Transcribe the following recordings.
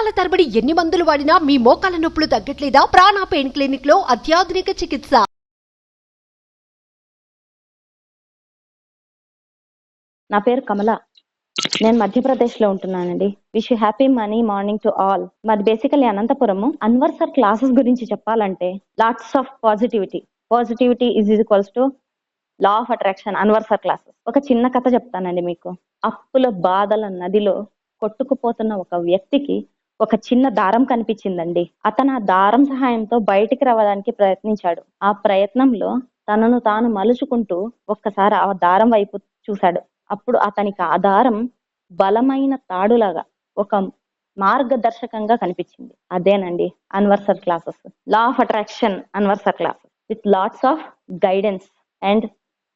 సంవత్సరాల తరబడి ఎన్ని మందులు వాడినా మీ మోకాల నొప్పులు తగ్గట్లేదా? ప్రాణ పెయిన్ క్లినిక్ లో అత్యాధునిక చికిత్స. నా పేరు కమల. నేను మధ్యప్రదేశ్లో ఉంటున్నానండి. Wish you happy money morning to all. మాది basically Anantapur. Anwar sir classes గురించి చెప్పాలంటే lots of positivity is equals to law of attraction. Anwar sir classes. ఒక చిన్న కథ చెప్తానండి మీకు. అప్పుల బాధల నదిలో కొట్టుకుపోతున్న ఒక వ్యక్తికి ఒక చిన్న దారం కనిపించిందండి. అతను ఆ దారం సహాయంతో బయటికి రావడానికి ప్రయత్నించాడు. ఆ ప్రయత్నంలో తనను తాను మలుచుకుంటూ ఒక్కసారి ఆ దారం వైపు చూశాడు. అప్పుడు అతనికి ఆ దారం బలమైన తాడులాగా ఒక మార్గదర్శకంగా కనిపించింది. అదేనండి Anwar sir classes. Law of attraction Anwar sir classes with lots of guidance and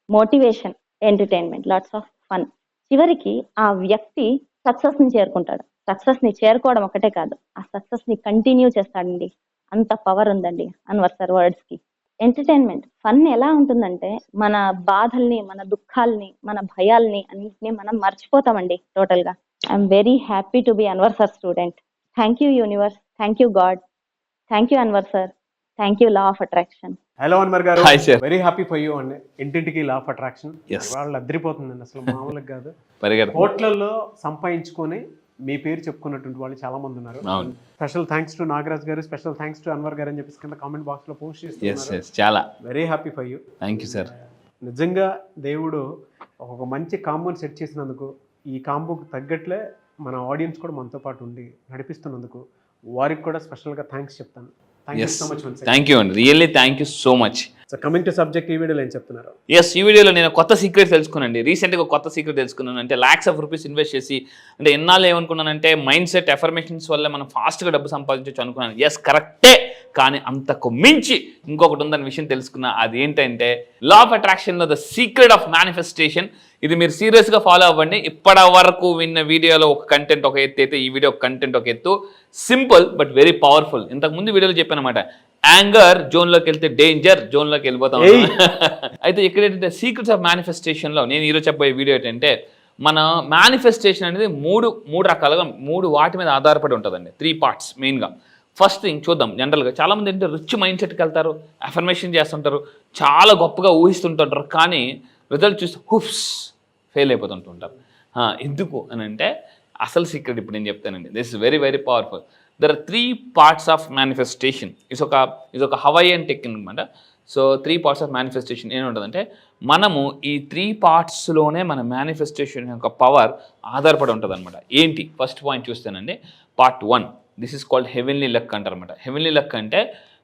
motivation, entertainment, lots of fun. చివరికి ఆ వ్యక్తి సక్సెస్ ని చేరుకుంటాడు. సక్సెస్ ని చేరుకోవడం ఒకటే కాదు, ఆ సక్సెస్ ని కంటిన్యూ చేస్తాడండి. అంత పవర్ ఉందండి అన్వర్ సార్ వర్డ్స్ కి. ఎంటర్టైన్మెంట్, ఫన్ ఎలా ఉంటుందంటే మన బాధల్ని, మన దుఃఖాల్ని, మన భయాల్ని అన్నింటినీ మనం మర్చిపోతామండి టోటల్ గా. I'm very happy to be Anwar sir student. Thank you universe, thank you God, thank you Anwar sir, thank you law of attraction. Hello Anwar గారు. Hi sir. Very happy for you అండి. ఇంటింటికి లా ఆఫ్ అట్రాక్షన్ వాళ్ళు అద్దరిపోతుందండి, అసలు మామూలుగా కాదు. కోట్లలో సంపాదించుకొని మీ పేరు చెప్పుకున్నటువంటి వాళ్ళు చాలా మంది ఉన్నారు. స్పెషల్ థ్యాంక్స్ టు నాగరాజ్ గారు, స్పెషల్ థ్యాంక్స్ టు అన్వర్ గారు అని చెప్పేసి కింద కామెంట్ బాక్స్ లో పోస్ట్ చేస్తున్నారు. చాలా very happy for you. Thank you sir. నిజంగా దేవుడు ఒక మంచి కాంబోని సెట్ చేసినందుకు, ఈ కాంబోకి తగ్గట్లే మన ఆడియన్స్ కూడా మనతో పాటు ఉండి నడిపిస్తున్నందుకు వారికి కూడా స్పెషల్గా థ్యాంక్స్ చెప్తాను. థ్యాంక్ యూ అండి, really thank you so much. So coming to subject, ఈ వీడియోలో ఏం చెప్తున్నారు? ఎస్, ఈ వీడియోలో నేను కొత్త సీక్రెట్ తెలుసుకున్నానండి. రీసెంట్గా కొత్త సీక్రెట్ తెలుసుకున్నాను. అంటే లాక్స్ ఆఫ్ రూపీస్ ఇన్వెస్ట్ చేసి, అంటే ఎన్నాళ్ళు ఏమనుకున్నానంటే మైండ్ సెట్ ఎఫర్మేషన్స్ వల్ల మనం ఫాస్ట్గా డబ్బు సంపాదించవచ్చు అనుకున్నాను. ఎస్, కరెక్టే. కానీ అంతకు మించి ఇంకొకటి ఉందన్న విషయం తెలుసుకున్నా. అది ఏంటంటే లా ఆఫ్ అట్రాక్షన్లో ద సీక్రెట్ ఆఫ్ మేనిఫెస్టేషన్. ఇది మీరు సీరియస్గా ఫాలో అవ్వండి. ఇప్పటి వరకు విన్న వీడియోలో ఒక కంటెంట్ ఒక ఎత్తు అయితే ఈ వీడియో కంటెంట్ ఒక ఎత్తు. Simple but very powerful. ఇంతకుముందు వీడియోలో చెప్పాను అనమాట, యాంగర్ జోన్లోకి వెళ్తే డేంజర్ జోన్లోకి వెళ్ళిపోతాం. అయితే ఇక్కడ ఏంటంటే సీక్రెట్స్ ఆఫ్ మేనిఫెస్టేషన్లో నేను ఈరోజు చెప్పబోయే వీడియో ఏంటంటే, మన మేనిఫెస్టేషన్ అనేది మూడు రకాలుగా, మూడు వాటి మీద ఆధారపడి ఉంటుందండి. 3 parts మెయిన్గా. ఫస్ట్ థింగ్ చూద్దాం. జనరల్గా చాలామంది ఏంటంటే రిచ్ మైండ్ సెట్కి వెళ్తారు, అఫర్మేషన్ చేస్తుంటారు, చాలా గొప్పగా ఊహిస్తుంటుంటారు, కానీ రిజల్ట్ చూసి హుఫ్స్ ఫెయిల్ అయిపోతుంటుంటారు. ఎందుకు అని అంటే అసలు సీక్రెట్ ఇప్పుడు నేను చెప్తానండి. This is very very powerful. There are 3 parts of manifestation. ఇది ఒక హవాయియన్ టెక్నిక్ అనమాట. సో 3 parts ఆఫ్ మేనిఫెస్టేషన్ ఏముంటుందంటే, మనము ఈ 3 partsలోనే మన మేనిఫెస్టేషన్ యొక్క పవర్ ఆధారపడి ఉంటుంది అనమాట. ఏంటి ఫస్ట్ పాయింట్ చూస్తానండి. Part 1, this is called heavenly luck అంటారనమాట. హెవెన్లీ లక్ అంటే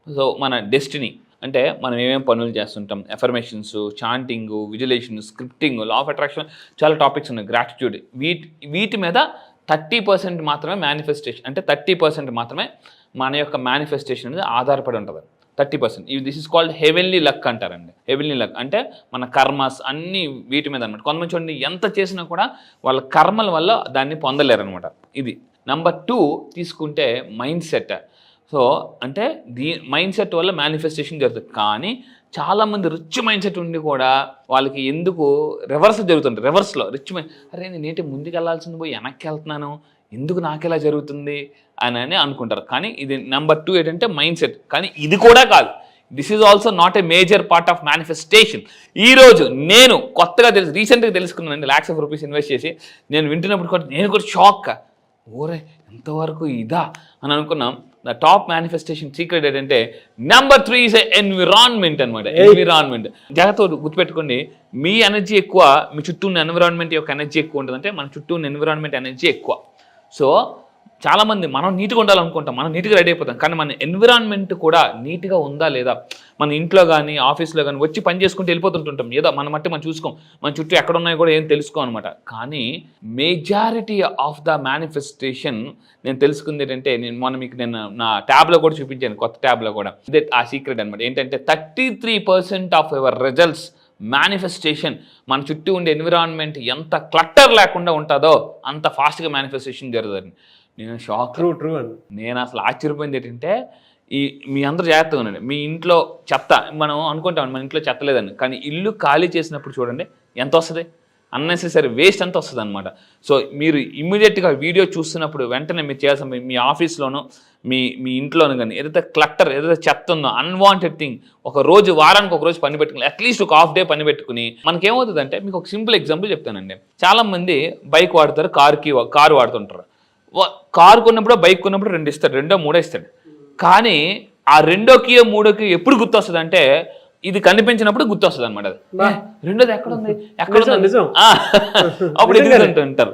సో మన డెస్టినీ, అంటే మనం ఏమేమి పనులు చేస్తుంటాం, affirmations, chanting, visualisation, scripting, law of attraction, చాలా టాపిక్స్ ఉన్నాయి, గ్రాటిట్యూడ్. వీటి మీద 30% మాత్రమే మేనిఫెస్టేషన్, అంటే 30% మాత్రమే మన యొక్క మేనిఫెస్టేషన్ అనేది ఆధారపడి ఉంటుంది. 30%. This is called heavenly luck అంటారండి. హెవెన్లీ లక్ అంటే మన కర్మస్ అన్నీ వీటి మీద అనమాట. కొంతమంది చూడండి, ఎంత చేసినా కూడా వాళ్ళ కర్మల వల్ల దాన్ని పొందలేరు అనమాట. ఇది. నెంబర్ 2 తీసుకుంటే మైండ్ సెట్. సో అంటే మైండ్ సెట్ వల్ల మేనిఫెస్టేషన్ జరుగుతుంది. కానీ చాలామంది రిచ్ మైండ్ సెట్ ఉండి కూడా వాళ్ళకి ఎందుకు రివర్స్ జరుగుతుంది. రివర్స్లో రిచ్ మైండ్, అరే నేనేంటి ముందుకు వెళ్ళాల్సింది పోయి వెనక్కి వెళ్తున్నాను, ఎందుకు నాకు ఇలా జరుగుతుంది అని అనుకుంటారు. కానీ ఇది నెంబర్ 2 ఏంటంటే మైండ్ సెట్. కానీ ఇది కూడా కాదు, this is also not a major part of manifestation. ఈరోజు నేను కొత్తగా రీసెంట్గా తెలుసుకున్నానండి. లాక్స్ ఆఫ్ రూపీస్ ఇన్వెస్ట్ చేసి నేను వింటున్నప్పుడు కూడా నేను కూడా షాక్. ఓరే ఎంతవరకు ఇదా అని అనుకున్నాం. ద టాప్ మేనిఫెస్టేషన్ సీక్రెట్ ఏంటంటే నెంబర్ 3 ఈజ్ ఎన్విరాన్మెంట్ అనమాట. ఎన్విరాన్మెంట్ జాగ్రత్తగా గుర్తుపెట్టుకోండి. మీ ఎనర్జీ ఎక్కువ, మీ చుట్టూ ఉన్న ఎన్విరాన్మెంట్ యొక్క ఎనర్జీ ఎక్కువ ఉంటుందంటే మన చుట్టూ ఉన్న ఎన్విరాన్మెంట్ ఎనర్జీ ఎక్కువ. సో చాలామంది మనం నీట్గా ఉండాలనుకుంటాం, మనం నీట్గా రెడీ అయిపోతాం, కానీ మన ఎన్విరాన్మెంట్ కూడా నీట్గా ఉందా లేదా, మన ఇంట్లో కానీ ఆఫీస్లో కానీ వచ్చి పని చేసుకుంటూ వెళ్ళిపోతుంటుంటాం. ఏదో మన మట్టి మనం చూసుకోం, మన చుట్టూ ఎక్కడ ఉన్నాయో కూడా ఏం తెలుసుకోం అనమాట. కానీ మెజారిటీ ఆఫ్ ద మేనిఫెస్టేషన్ నేను తెలుసుకుంది ఏంటంటే, నేను నా ట్యాబ్లో కూడా చూపించాను, కొత్త ట్యాబ్లో కూడా. ఇదే ఆ సీక్రెట్ అనమాట. ఏంటంటే 33% ఆఫ్ యువర్ రిజల్ట్స్ మేనిఫెస్టేషన్, మన చుట్టూ ఉండే ఎన్విరాన్మెంట్ ఎంత క్లట్టర్ లేకుండా ఉంటుందో అంత ఫాస్ట్గా మేనిఫెస్టేషన్ జరుగుతుంది. నేను షాక్. ట్రూ అండి. నేను అసలు ఆశ్చర్యపోయింది ఏంటంటే, మీ అందరూ జాగ్రత్తగా ఉండండి. మీ ఇంట్లో చెత్త మనం అనుకుంటాం మన ఇంట్లో చెత్త లేదని, కానీ ఇల్లు ఖాళీ చేసినప్పుడు చూడండి ఎంత వస్తుంది. అన్నెసెసరీ వేస్ట్ అంతా వస్తుంది అనమాట. సో మీరు ఇమ్మీడియట్గా వీడియో చూస్తున్నప్పుడు వెంటనే మీరు చేయాల్సిన మీ ఆఫీస్లోనో మీ ఇంట్లోనూ కానీ ఏదైతే క్లట్టర్ ఏదైతే చెత్త ఉందో అన్వాంటెడ్ థింగ్ వారానికి ఒక రోజు పని పెట్టుకుని అట్లీస్ట్ ఒక హాఫ్ డే పని పెట్టుకుని మనకేమవుతుందంటే మీకు ఒక సింపుల్ ఎగ్జాంపుల్ చెప్తానండి. చాలా మంది బైక్ వాడతారు, కారు వాడుతుంటారు. కారు కొన్నప్పుడు బైక్ కొన్నప్పుడు 2 ఇస్తాడు, 2 3 ఇస్తాడు. కానీ ఆ 2కి 3కి ఎప్పుడు గుర్తొస్తుంది అంటే ఇది కనిపించినప్పుడు గుర్తొస్తుంది అనమాట. అది రెండోది ఎక్కడ ఉంది అప్పుడు ఇది అంటారు.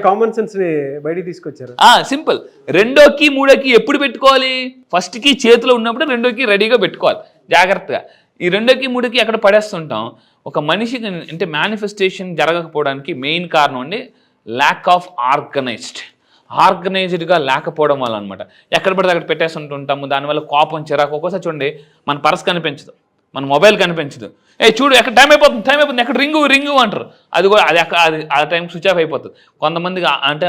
కామన్ సెన్స్ ని బయటికి తీసుకొచ్చారు. సింపుల్. 2కి 3కి ఎప్పుడు పెట్టుకోవాలి? ఫస్ట్కి చేతిలో ఉన్నప్పుడు 2కి రెడీగా పెట్టుకోవాలి జాగ్రత్తగా. ఈ 2కి 3కి ఎక్కడ పడేస్తుంటాం. ఒక మనిషికి అంటే మేనిఫెస్టేషన్ జరగకపోవడానికి మెయిన్ కారణం అండి ల్యాక్ ఆఫ్ ఆర్గనైజ్డ్గా లేకపోవడం వల్ల అనమాట. ఎక్కడ పడితే అక్కడ పెట్టేస్తుంటుంటాము. దానివల్ల కోపం, చిరాకు. ఒక్కోసారి చూడండి మన పర్స్ కనిపించదు, మన మొబైల్ కనిపించదు. చూడు ఎక్కడ టైం అయిపోతుంది ఎక్కడ రింగు అంటారు. అది కూడా అది ఆ టైం స్విచ్ ఆఫ్ అయిపోతుంది. కొంతమందికి అంటే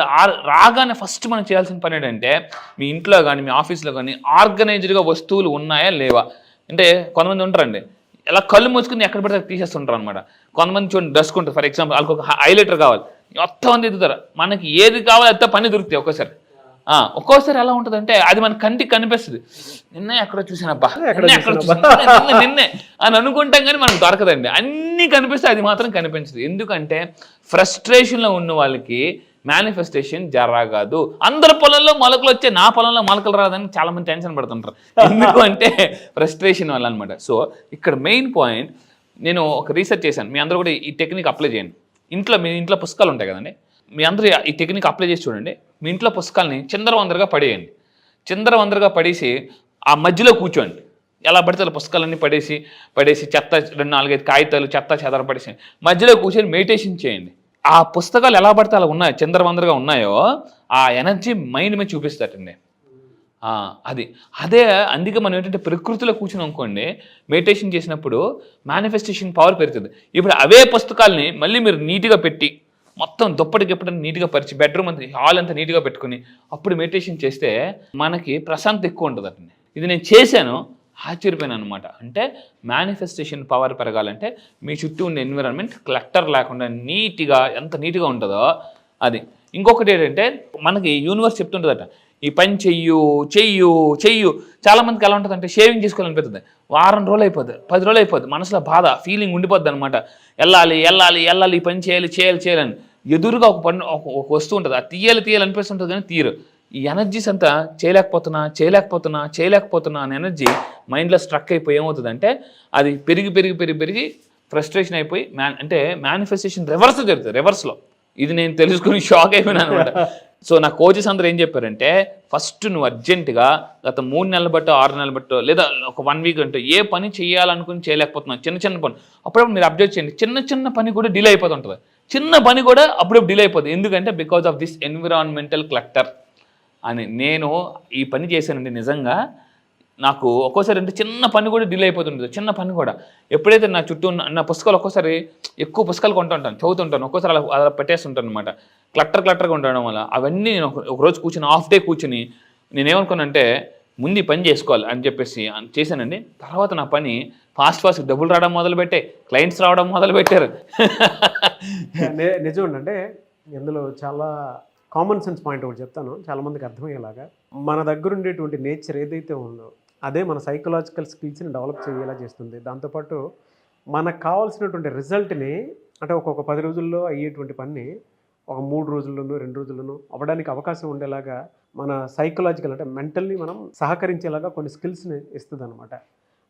రాగానే ఫస్ట్ మనం చేయాల్సిన పని ఏంటంటే మీ ఇంట్లో కానీ మీ ఆఫీస్లో కానీ ఆర్గనైజ్డ్గా వస్తువులు ఉన్నాయా లేవా. అంటే కొంతమంది ఉంటారండి ఇలా కళ్ళు మూసుకుని ఎక్కడ పడితే తీసేస్తుంటారు అనమాట. కొంతమంది చూడండి డస్క్ ఉంటుంది. ఫర్ ఎగ్జాంపుల్ వాళ్ళకి ఒక హైలైటర్ కావాలి, మొత్తం అంతా ఎదుగుతారు. మనకి ఏది కావాలో అంతా పని దొరుకుతాయి ఒక్కోసారి ఎలా ఉంటుందంటే అది మన కంటికి కనిపిస్తుంది. నిన్నే ఎక్కడో చూసానబ్బా, నిన్నే అని అనుకుంటాం కానీ మనకు దొరకదండి. అన్నీ కనిపిస్తే అది మాత్రం కనిపించదు. ఎందుకంటే ఫ్రస్ట్రేషన్లో ఉన్న వాళ్ళకి మేనిఫెస్టేషన్ జరగదు. అందరి పొలంలో మొలకలు వచ్చే నా పొలంలో మొలకలు రాదని చాలా మంది టెన్షన్ పడుతుంటారు. ఎందుకు అంటే ఫ్రస్ట్రేషన్ వల్ల అనమాట. సో ఇక్కడ మెయిన్ పాయింట్, నేను ఒక రీసెర్చ్ చేశాను. మీ అందరూ కూడా ఈ టెక్నిక్ అప్లై చేయండి. మీ ఇంట్లో పుస్తకాలు ఉంటాయి కదండి, మీ అందరూ ఈ టెక్నిక్ అప్లై చేసి చూడండి. మీ ఇంట్లో పుస్తకాలని చిందరవందరగా పడేయండి. చిందరవందరగా పడేసి ఆ మధ్యలో కూర్చోండి. ఎలా పడితే అలా పుస్తకాలన్నీ పడేసి చెత్త 2-4-5 కాగితాలు చెత్త చెదర పడేసి మధ్యలో కూర్చొని మెడిటేషన్ చేయండి. ఆ పుస్తకాలు ఎలా పడితే అలా ఉన్నాయో, చిందరవందరగా ఉన్నాయో, ఆ ఎనర్జీ మైండ్ మీద చూపిస్తారండి. అదే అందుకే మనం ఏంటంటే ప్రకృతిలో కూర్చుని అనుకోండి, మెడిటేషన్ చేసినప్పుడు మేనిఫెస్టేషన్ పవర్ పెరుగుతుంది. ఇప్పుడు అవే పుస్తకాలని మళ్ళీ మీరు నీట్గా పెట్టి మొత్తం దుప్పటికి నీట్గా పరిచి బెడ్రూమ్ అంతా హాల్ అంతా నీట్గా పెట్టుకుని అప్పుడు మెడిటేషన్ చేస్తే మనకి ప్రశాంతత ఎక్కువ ఉంటుంది అండి. ఇది నేను చేశాను, ఆశ్చర్యపోయాను అనమాట. అంటే మేనిఫెస్టేషన్ పవర్ పెరగాలంటే మీ చుట్టూ ఉండే ఎన్విరాన్మెంట్ క్లటర్ లేకుండా నీట్గా ఎంత నీట్గా ఉంటుందో అది. ఇంకొకటి ఏంటంటే మనకి యూనివర్స్ చెప్తుంటుందట ఈ పని చెయ్యు. చాలా మందికి ఎలా ఉంటుందంటే షేవింగ్ చేసుకోవాలనిపిస్తుంది. వారం రోజులు అయిపోద్ది, 10 రోజులు అయిపోద్ది, మనసులో బాధ ఫీలింగ్ ఉండిపోద్ది అనమాట. వెళ్ళాలి ఈ పని చేయాలని ఎదురుగా ఒక వస్తువు ఉంటుంది, అది తీయాలి అనిపిస్తుంటుంది కానీ తీరు. ఈ ఎనర్జీస్ అంతా చేయలేకపోతున్నా అనే ఎనర్జీ మైండ్లో స్ట్రక్ అయిపోయి ఏమవుతుందంటే అది పెరిగి ఫ్రస్ట్రేషన్ అయిపోయి అంటే మేనిఫెస్టేషన్ రివర్స్ జరుగుతుంది. రివర్స్లో ఇది నేను తెలుసుకుని షాక్ అయిపోయినాను అనమాట. సో నా కోచెస్ అందరూ ఏం చెప్పారంటే ఫస్ట్ నువ్వు అర్జెంటుగా గత 3 నెలలు బట్టో 6 నెలలు బట్టో లేదా ఒక 1 వీక్ అంటే ఏ పని చేయాలనుకుని చేయలేకపోతున్నావు, చిన్న పని అప్పుడప్పుడు మీరు అబ్జర్వ్ చేయండి. చిన్న పని కూడా డిలే అయిపోతుంటుంది. చిన్న పని కూడా అప్పుడప్పుడు డిలే అయిపోతుంది. ఎందుకంటే because of this environmental clutter అని. నేను ఈ పని చేశానండి నిజంగా. నాకు ఒక్కోసారి అంటే చిన్న పని కూడా డిలే అయిపోతుంటుంది. చిన్న పని కూడా ఎప్పుడైతే నా చుట్టూ నా పుస్తకాలు ఒక్కోసారి ఎక్కువ పుస్తకాలు కొంటుంటాను, చదువుతుంటాను, ఒక్కోసారి అలా పెట్టేస్తుంటాను అనమాట. క్లట్టర్గా ఉండడం వల్ల అవన్నీ నేను ఒకరోజు కూర్చొని హాఫ్ డే కూర్చొని నేనేమనుకున్నానంటే ముందు ఈ పని చేసుకోవాలి అని చెప్పేసి చేశానండి. తర్వాత నా పని ఫాస్ట్ డబ్బులు రావడం మొదలుపెట్టే, క్లయింట్స్ రావడం మొదలుపెట్టారు. నిజం అంటే ఇందులో చాలా కామన్ సెన్స్ పాయింట్ ఒకటి చెప్తాను చాలామందికి అర్థమయ్యేలాగా. మన దగ్గర ఉండేటువంటి నేచర్ ఏదైతే ఉందో అదే మన సైకలాజికల్ స్కిల్స్ని డెవలప్ చేయేలా చేస్తుంది. దాంతోపాటు మనకు కావాల్సినటువంటి రిజల్ట్ని అంటే ఒక్కొక్క 10 రోజుల్లో అయ్యేటువంటి పని ఒక 3 రోజుల్లోనూ 2 రోజుల్లోనూ అవ్వడానికి అవకాశం ఉండేలాగా మన సైకలాజికల్ అంటే మెంటల్లీ మనం సహకరించేలాగా కొన్ని స్కిల్స్ని ఇస్తుంది అనమాట.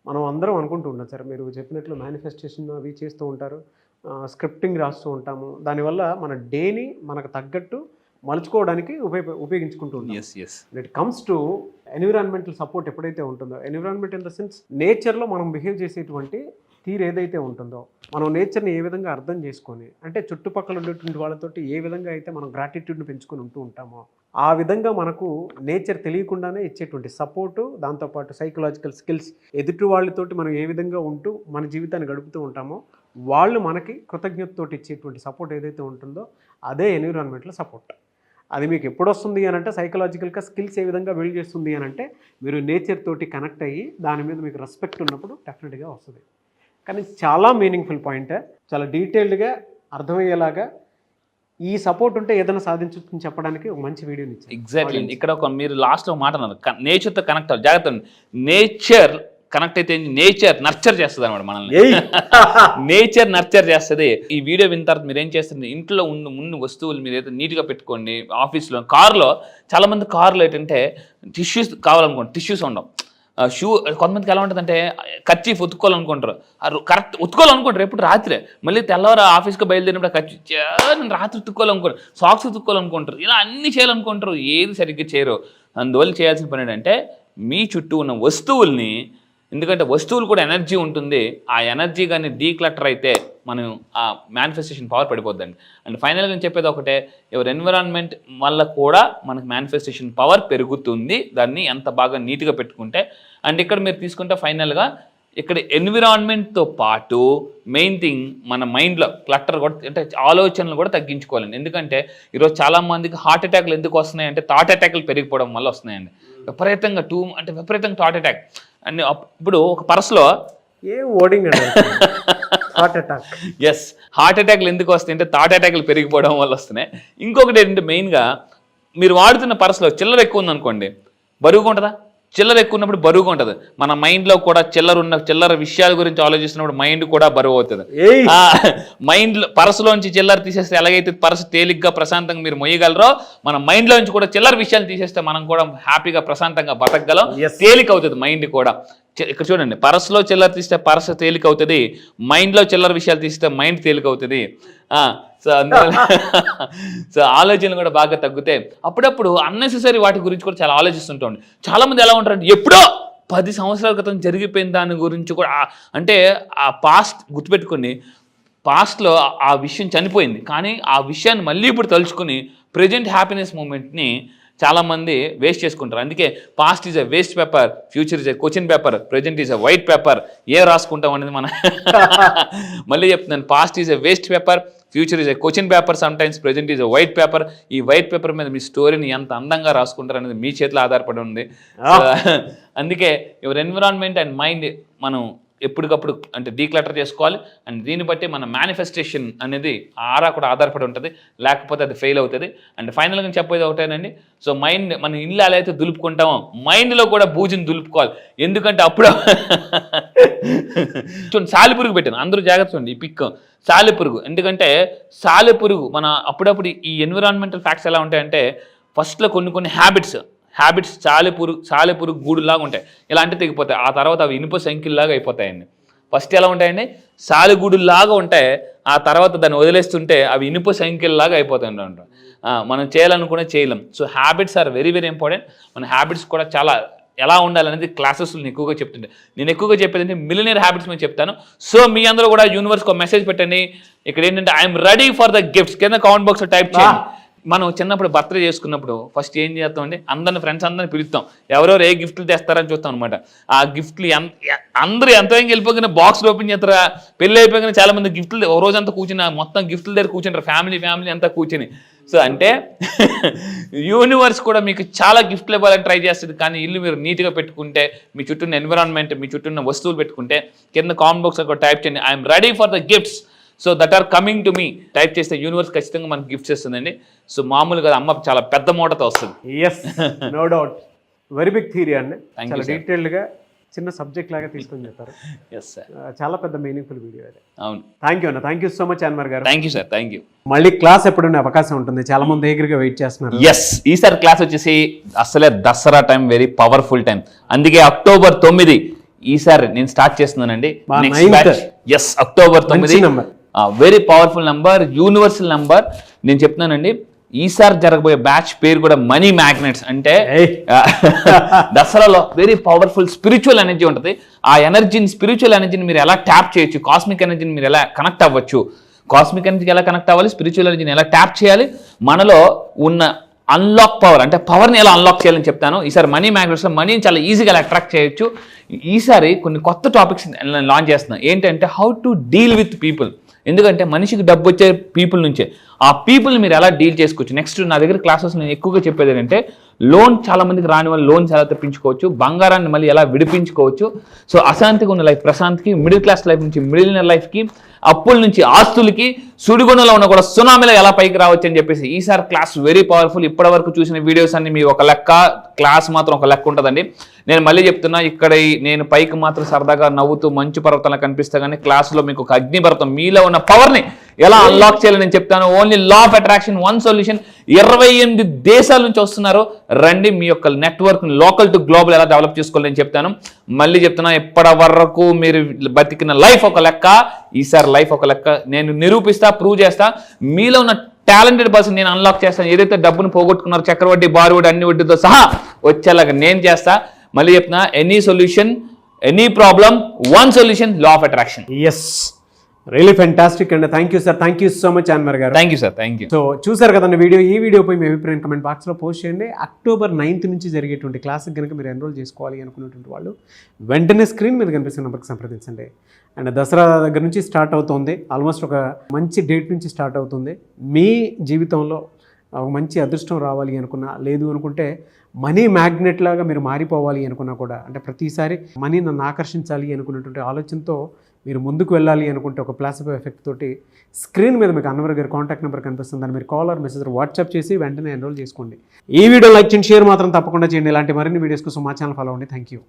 మనం అందరం అనుకుంటూ ఉంటాం సార్, మీరు చెప్పినట్లు మేనిఫెస్టేషన్ అవి చేస్తూ ఉంటారు, స్క్రిప్టింగ్ రాస్తూ ఉంటాము. దానివల్ల మన డేని మనకు తగ్గట్టు మలుచుకోవడానికి ఉపయోగించుకుంటూ ఉంటాం. It comes to environmental support ఎప్పుడైతే ఉంటుందో, ఎన్విరాన్మెంట్ ఇన్ ద సెన్స్ నేచర్లో మనం బిహేవ్ చేసేటువంటి తీరు ఏదైతే ఉంటుందో, మనం నేచర్ని ఏ విధంగా అర్థం చేసుకొని అంటే చుట్టుపక్కల ఉండేటువంటి వాళ్ళతోటి ఏ విధంగా అయితే మనం గ్రాటిట్యూడ్ని పెంచుకొని ఉంటూ ఉంటామో ఆ విధంగా మనకు నేచర్ తెలియకుండానే ఇచ్చేటువంటి సపోర్టు, దాంతోపాటు సైకలాజికల్ స్కిల్స్, ఎదుటి వాళ్ళతోటి మనం ఏ విధంగా ఉంటూ మన జీవితాన్ని గడుపుతూ ఉంటామో వాళ్ళు మనకి కృతజ్ఞతతోటి ఇచ్చేటువంటి సపోర్ట్ ఏదైతే ఉంటుందో అదే ఎన్విరాన్మెంట్లో సపోర్ట్. అది మీకు ఎప్పుడు వస్తుంది అని అంటే సైకలాజికల్గా స్కిల్స్ ఏ విధంగా బిల్డ్ చేస్తుంది అని అంటే మీరు నేచర్ తోటి కనెక్ట్ అయ్యి దాని మీద మీకు రెస్పెక్ట్ ఉన్నప్పుడు డెఫినెట్గా వస్తుంది. కానీ చాలా మీనింగ్ఫుల్ పాయింట్, చాలా డీటెయిల్డ్గా అర్థమయ్యేలాగా ఈ సపోర్ట్ ఉంటే ఏదైనా సాధించొచ్చని చెప్పడానికి ఒక మంచి వీడియోని ఇచ్చారు. ఎగ్జాక్ట్లీ. ఇక్కడ ఒక మీరు లాస్ట్లో మాట అన్నారు, నేచర్తో కనెక్ట్ అవ్వాలి, జాగ్రత్త. నేచర్ కనెక్ట్ అయితే నేచర్ నర్చర్ చేస్తుంది అనమాట మనల్ని. నేచర్ నర్చర్ చేస్తుంది. ఈ వీడియో విన్న తర్వాత మీరు ఏం చేస్తుంది, ఇంట్లో ఉన్న వస్తువులు మీరు అయితే నీట్గా పెట్టుకోండి. ఆఫీస్లో, కార్లో, చాలా మంది కార్లో ఏంటంటే టిష్యూస్ కావాలనుకోండి, టిష్యూస్ ఉండవు. షూ కొంతమందికి ఎలా ఉంటుందంటే కర్చీఫ్ ఉతుక్కోవాలనుకుంటారు, కరెక్ట్ ఉతుక్కోవాలనుకుంటారు ఎప్పుడు రాత్రే, మళ్ళీ తెల్లవారు ఆఫీస్కి బయలుదేరినప్పుడు కర్చీ రాత్రి ఉతుక్కోవాలనుకుంటారు, సాక్స్ ఉతుక్కోవాలనుకుంటారు, ఇలా అన్ని చేయాలనుకుంటారు, ఏది సరిగ్గా చేయరు. అందువల్ల చేయాల్సిన పని ఏంటంటే మీ చుట్టూ ఉన్న వస్తువుల్ని, ఎందుకంటే వస్తువులు కూడా ఎనర్జీ ఉంటుంది, ఆ ఎనర్జీ కానీ డీక్లటర్ అయితే మనం ఆ మేనిఫెస్టేషన్ పవర్ పడిపోద్దండి. అండ్ ఫైనల్గా నేను చెప్పేది ఒకటే, ఎవరి ఎన్విరాన్మెంట్ వల్ల కూడా మనకు మేనిఫెస్టేషన్ పవర్ పెరుగుతుంది, దాన్ని ఎంత బాగా నీట్గా పెట్టుకుంటే. అండ్ ఇక్కడ మీరు తీసుకుంటే ఫైనల్గా ఇక్కడ ఎన్విరాన్మెంట్తో పాటు మెయిన్ థింగ్ మన మైండ్లో క్లటర్ కూడా, అంటే ఆలోచనలు కూడా తగ్గించుకోవాలండి. ఎందుకంటే ఈరోజు చాలామందికి హార్ట్ అటాక్లు ఎందుకు వస్తున్నాయి అంటే థాట్ అటాక్లు పెరిగిపోవడం వల్ల వస్తున్నాయండి. విపరీతంగా విపరీతంగా థాట్ అటాక్. అండ్ ఇప్పుడు ఒక పర్సులో ఎస్ హార్ట్ అటాక్లు ఎందుకు వస్తాయి అంటే థాట్ అటాక్లు పెరిగిపోవడం వల్ల వస్తున్నాయి. ఇంకొకటి ఏంటంటే మెయిన్గా మీరు వాడుతున్న పర్సులో చిల్లర ఎక్కువ ఉందనుకోండి, బరువుగా ఉంటుందా? చిల్లర ఎక్కువ ఉన్నప్పుడు బరువుగా ఉంటుంది. మన మైండ్లో కూడా చిల్లర విషయాల గురించి ఆలోచిస్తున్నప్పుడు మైండ్ కూడా బరువు అవుతుంది. మైండ్లో పర్సులోంచి చిల్లర తీసేస్తే ఎలాగైతే పర్సు తేలిగ్గా ప్రశాంతంగా మీరు మొయ్యగలరో, మన మైండ్లోంచి కూడా చిల్లర విషయాలు తీసేస్తే మనం కూడా హ్యాపీగా ప్రశాంతంగా బతకగలం. తేలిక అవుతుంది మైండ్ కూడా. ఇక్కడ చూడండి, పర్సులో చిల్లర తీస్తే పర్సు తేలిక అవుతుంది, మైండ్లో చిల్లర విషయాలు తీస్తే మైండ్ తేలిక అవుతుంది. సో అందువల్ల సో ఆలోచనలు కూడా బాగా తగ్గుతాయి. అప్పుడప్పుడు అన్నెసెసరీ వాటి గురించి కూడా చాలా ఆలోచిస్తుంటాం. చాలామంది ఎలా ఉంటారంటే ఎప్పుడో 10 సంవత్సరాల క్రితం జరిగిపోయిన దాని గురించి కూడా, అంటే ఆ పాస్ట్ గుర్తుపెట్టుకుని, పాస్ట్లో ఆ విషయం చనిపోయింది, కానీ ఆ విషయాన్ని మళ్ళీ ఇప్పుడు తలుచుకుని ప్రజెంట్ హ్యాపీనెస్ మూమెంట్ని చాలామంది వేస్ట్ చేసుకుంటారు. అందుకే past is a waste paper, future is a question paper, present is a white paper. ఏ రాసుకుంటాం అనేది మన మళ్ళీ చెప్తున్నాను, past is a waste paper, future is a question paper, sometimes present is a white paper. ఈ white paper మీద మీ స్టోరీని ఎంత అందంగా రాసుకుంటారు అనేది మీ చేతిలో ఆధారపడి ఉంది. అందుకే యువర్ ఎన్విరాన్మెంట్ అండ్ మైండ్ మనం ఎప్పటికప్పుడు అంటే డీక్లటర్ చేసుకోవాలి. అండ్ దీన్ని బట్టి మన మేనిఫెస్టేషన్ అనేది ఆరా కూడా ఆధారపడి ఉంటుంది, లేకపోతే అది ఫెయిల్ అవుతుంది. అండ్ ఫైనల్గా చెప్పేది ఒకటేనండి, సో మైండ్ మన ఇల్లు ఎలా అయితే దులుపుకుంటామో మైండ్లో కూడా బూజుని దులుపుకోవాలి. ఎందుకంటే అప్పుడు చూడండి, సాలిపురుగు పెట్టాను, అందరూ జాగ్రత్త చూడండి ఈ పిక్, సాలిపురుగు. ఎందుకంటే సాలిపురుగు మన అప్పుడప్పుడు ఈ ఎన్విరాన్మెంటల్ ఫ్యాక్ట్స్ ఎలా ఉంటాయంటే, ఫస్ట్లో కొన్ని హ్యాబిట్స్ సాలిపురుగు గూడులాగా ఉంటాయి, ఇలాంటివి తెగిపోతాయి. ఆ తర్వాత అవి ఇనుప సంఖ్యలాగా అయిపోతాయండి. ఫస్ట్ ఎలా ఉంటాయండి, సాలిగూడులాగా ఉంటాయి, ఆ తర్వాత దాన్ని వదిలేస్తుంటే అవి ఇనుప సంఖ్యలాగా అయిపోతాయి అంట. మనం చేయాలనుకునే చేయలేం. So habits are very very important. మన హ్యాబిట్స్ కూడా చాలా ఎలా ఉండాలనేది క్లాసెస్లో నేను ఎక్కువగా చెప్తుంటే, నేను ఎక్కువగా చెప్పేది అంటే మిలినియర్ హ్యాబిట్స్ మీద చెప్తాను. సో మీ అందరూ కూడా యూనివర్స్కి ఒక మెసేజ్ పెట్టండి. ఇక్కడ ఏంటంటే I'm ready for the gifts కింద కామెంట్ బాక్స్లో టైప్ చేయండి. మనం చిన్నప్పుడు బర్త్డే చేసుకున్నప్పుడు ఫస్ట్ ఏం చేస్తామండి, అందరిని ఫ్రెండ్స్ అందరిని పిలుస్తాం, ఎవరెవరు ఏ గిఫ్ట్లు తెస్తారని చూస్తాం అనమాట. ఆ గిఫ్ట్లు అందరూ ఎంతో వెళ్ళిపోయిన బాక్స్లు ఓపెన్ చేస్తారా, పెళ్ళి అయిపోయిన చాలా మంది గిఫ్ట్లు ఒక రోజంతా కూర్చుని మొత్తం గిఫ్ట్ల దగ్గర కూర్చుంటారు, ఫ్యామిలీ అంతా కూర్చుని. సో అంటే యూనివర్స్ కూడా మీకు చాలా గిఫ్ట్లు ఇవ్వాలని ట్రై చేస్తుంది, కానీ ఇల్లు మీరు నీట్గా పెట్టుకుంటే, మీ చుట్టూ ఉన్న ఎన్విరాన్మెంట్, మీ చుట్టూ ఉన్న వస్తువులు పెట్టుకుంటే, కింద కామెంట్ బాక్స్లో టైప్ చేయండి I'm ready for the gifts so that are coming to me. Type చేస్తే యూనివర్స్ ఖచ్చితంగా మనకి గిఫ్ట్స్ ఇస్తుందండి. సో మామూలుగా అమ్మ చాలా పెద్ద మూటతో వస్తుంది. Yes, no doubt, very big theory అండి, చాలా డీటెయిల్డ్గా చిన్న సబ్జెక్ట్ లాగా తీసుకొని చెప్పారు. ఎస్ సార్, చాలా పెద్ద మీనింగ్ఫుల్ వీడియో అది. అవును, థ్యాంక్ యూ అన్న, thank you so much Anwar గారు. Thank you sir, thank you. మళ్ళీ క్లాస్ ఎప్పుడున్న అవకాశం ఉంటుంది, చాలా మంది దగ్గరగా వెయిట్ చేస్తున్నారు. ఎస్, ఈసారి క్లాస్ వచ్చేసి అసలే Dasara time, very powerful time. అందుకే అక్టోబర్ 9 ఈసారి నేను స్టార్ట్ చేస్తున్నానండి. Yes, October 9 very powerful number, universal number. నేను చెప్తున్నానండి, ఈసారి జరగబోయే బ్యాచ్ పేరు కూడా మనీ మ్యాగ్నెట్స్. అంటే దసరాలో వెరీ పవర్ఫుల్ స్పిరిచువల్ ఎనర్జీ ఉంటుంది. ఆ ఎనర్జీని, స్పిరిచువల్ ఎనర్జీని మీరు ఎలా ట్యాప్ చేయొచ్చు, కాస్మిక్ ఎనర్జీని మీరు ఎలా కనెక్ట్ అవ్వచ్చు, కాస్మిక్ ఎనర్జీకి ఎలా కనెక్ట్ అవ్వాలి, స్పిరిచువల్ ఎనర్జీని ఎలా ట్యాప్ చేయాలి, మనలో ఉన్న అన్లాక్ పవర్ అంటే పవర్ని ఎలా అన్లాక్ చేయాలని చెప్తాను. ఈసారి మనీ మ్యాగ్నెట్స్లో మనీని చాలా ఈజీగా ఎలా అట్రాక్ట్ చేయొచ్చు. ఈసారి కొన్ని కొత్త టాపిక్స్ లాంచ్ చేస్తున్నాను. ఏంటంటే how to deal with people. ఎందుకంటే మనిషికి డబ్బు వచ్చే పీపుల్ నుంచే, ఆ పీపుల్ని మీరు ఎలా డీల్ చేసుకోవచ్చు. నెక్స్ట్ నా దగ్గర క్లాసెస్ నేను ఎక్కువగా చెప్పేది ఏంటంటే లోన్ చాలా మందికి రాని వాళ్ళు లోన్స్ ఎలా తెప్పించుకోవచ్చు, బంగారాన్ని మళ్ళీ ఎలా విడిపించుకోవచ్చు, సో అశాంతిగా ఉన్న లైఫ్ ప్రశాంత్కి, మిడిల్ క్లాస్ లైఫ్ నుంచి మిడిల్ లైఫ్కి, అప్పుల నుంచి ఆస్తులకి, సుడిగుణంలో ఉన్న కూడా సునామీలో ఎలా పైకి రావచ్చు అని చెప్పేసి ఈసారి క్లాస్ వెరీ పవర్ఫుల్. ఇప్పటి వరకు చూసిన వీడియోస్ అన్ని మీ ఒక లెక్క, క్లాస్ మాత్రం ఒక లెక్క ఉంటుందండి. నేను మళ్ళీ చెప్తున్నా, ఇక్కడ నేను పైకి మాత్రం సరదాగా నవ్వుతూ మంచు పర్వతాలను కనిపిస్తా కానీ క్లాసులో మీకు ఒక అగ్ని పర్వతం, మీలో ఉన్న పవర్ని ఎలా అన్లాక్ చేయాలని నేను చెప్తాను. Only law of attraction, one solution. 28 దేశాల నుంచి వస్తున్నారు, రండి మీ యొక్క నెట్వర్క్ లోకల్ టు గ్లోబల్ ఎలా డెవలప్ చేసుకోవాలని నేను చెప్తాను. మళ్ళీ చెప్తున్నా, ఇప్పటి వరకు మీరు బతికిన లైఫ్ ఒక లెక్క, ఈసారి లైఫ్ ఒక లెక్క. నేను నిరూపిస్తా, ప్రూవ్ చేస్తా. మీలో ఉన్న టాలెంటెడ్ పర్సన్ నేను అన్లాక్ చేస్తాను. ఏదైతే డబ్బును పోగొట్టుకున్నారో చక్రవడ్డీ, బారువడ్డీ అన్ని వడ్డీతో సహా వచ్చేలాగా నేను చేస్తా. మళ్ళీ చెప్తున్నా, any solution, any problem, one solution, law of attraction. Yes, really fantastic అండి. Thank you sir, thank you so much Anwar గారు. Thank you sir, thank you. So చూసారు కదండి వీడియో. ఈ వీడియోపై మీ అభిప్రాయం కమెంట్ బాక్స్లో పోస్ట్ చేయండి. October 9th నుంచి జరిగేటువంటి క్లాస్కి కనుక మీరు ఎన్రోల్ చేసుకోవాలి అనుకున్నటువంటి వాళ్ళు వెంటనే స్క్రీన్ మీద కనిపిస్తున్న నెంబర్కి సంప్రదించండి. అండ్ దసరా దగ్గర నుంచి స్టార్ట్ అవుతుంది, ఆల్మోస్ట్ ఒక మంచి డేట్ నుంచి స్టార్ట్ అవుతుంది. మీ జీవితంలో ఒక మంచి అదృష్టం రావాలి అనుకున్నా, లేదు అనుకుంటే మనీ మ్యాగ్నెట్ లాగా మీరు మారిపోవాలి అనుకున్నా కూడా, అంటే ప్రతిసారి మనీ నన్ను ఆకర్షించాలి అనుకున్నటువంటి ఆలోచనతో మీరు ముందుకు వెళ్ళాలి అనుకుంటే ఒక ప్లాసిబో ఎఫెక్ట్ తోటి స్క్రీన్ మీద మీకు అన్వర్ గారి కాంటాక్ట్ నెంబర్ కనిపిస్తుంది. దాన్ని మీరు కాల్ ఆర్ మెసేజ్ వాట్సాప్ చేసి వెంటనే ఎన్రోల్ చేసుకోండి. ఈ వీడియో లైక్ చేయండి, షేర్ మాత్రం తప్పకుండా చేయండి. ఇలాంటి మరిన్ని వీడియోస్ కోసం మా ఛానల్ ఫాలో అవ్వండి. Thank you.